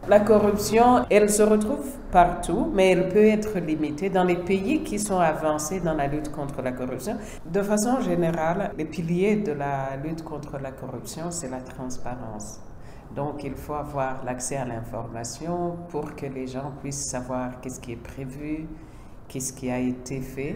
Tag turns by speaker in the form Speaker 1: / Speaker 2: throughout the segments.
Speaker 1: La corruption, elle se retrouve partout, mais elle peut être limitée dans les pays qui sont avancés dans la lutte contre la corruption. De façon générale, les piliers de la lutte contre la corruption, c'est la transparence. Donc, il faut avoir l'accès à l'information pour que les gens puissent savoir qu'est-ce qui est prévu, qu'est-ce qui a été fait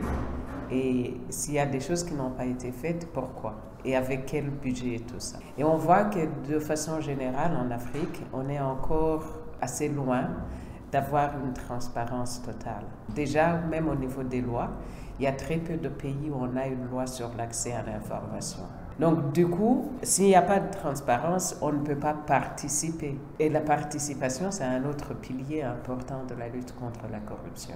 Speaker 1: et s'il y a des choses qui n'ont pas été faites, pourquoi et avec quel budget et tout ça. Et on voit que de façon générale en Afrique, on est encore assez loin d'avoir une transparence totale. Déjà, même au niveau des lois, il y a très peu de pays où on a une loi sur l'accès à l'information. Donc, du coup, s'il n'y a pas de transparence, on ne peut pas participer. Et la participation, c'est un autre pilier important de la lutte contre la corruption.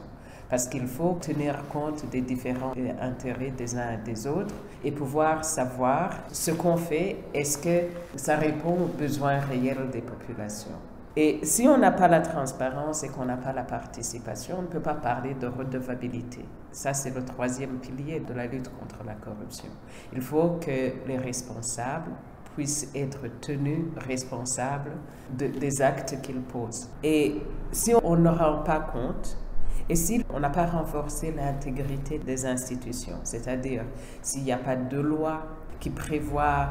Speaker 1: Parce qu'il faut tenir compte des différents intérêts des uns et des autres et pouvoir savoir ce qu'on fait, est-ce que ça répond aux besoins réels des populations. Et si on n'a pas la transparence et qu'on n'a pas la participation, on ne peut pas parler de redevabilité. Ça, c'est le troisième pilier de la lutte contre la corruption. Il faut que les responsables puissent être tenus responsables des actes qu'ils posent. Et si on ne rend pas compte, et si on n'a pas renforcé l'intégrité des institutions, c'est-à-dire s'il n'y a pas de loi qui prévoit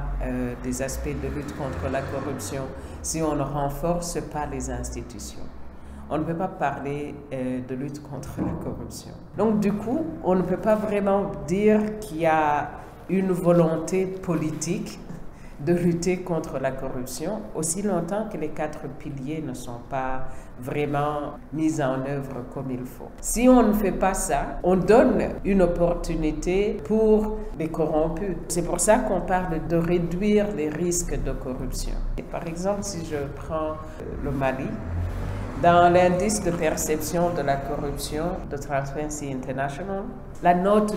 Speaker 1: des aspects de lutte contre la corruption, si on ne renforce pas les institutions, on ne peut pas parler de lutte contre la corruption. Donc du coup, on ne peut pas vraiment dire qu'il y a une volonté politique de lutter contre la corruption aussi longtemps que les 4 piliers ne sont pas vraiment mis en œuvre comme il faut. Si on ne fait pas ça, on donne une opportunité pour les corrompus. C'est pour ça qu'on parle de réduire les risques de corruption. Et par exemple, si je prends le Mali, dans l'indice de perception de la corruption de Transparency International, la note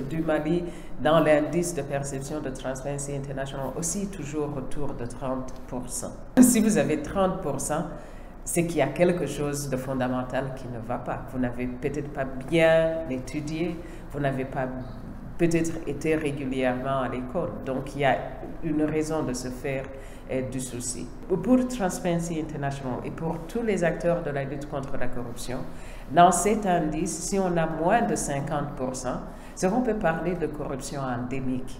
Speaker 1: du Mali dans l'indice de perception de Transparency International aussi toujours autour de 30%. Si vous avez 30%, c'est qu'il y a quelque chose de fondamental qui ne va pas. Vous n'avez peut-être pas bien étudié, vous n'avez pas peut-être été régulièrement à l'école. Donc il y a une raison de se faire du souci. Pour Transparency International et pour tous les acteurs de la lutte contre la corruption, dans cet indice, si on a moins de 50%, c'est qu'on peut parler de corruption endémique.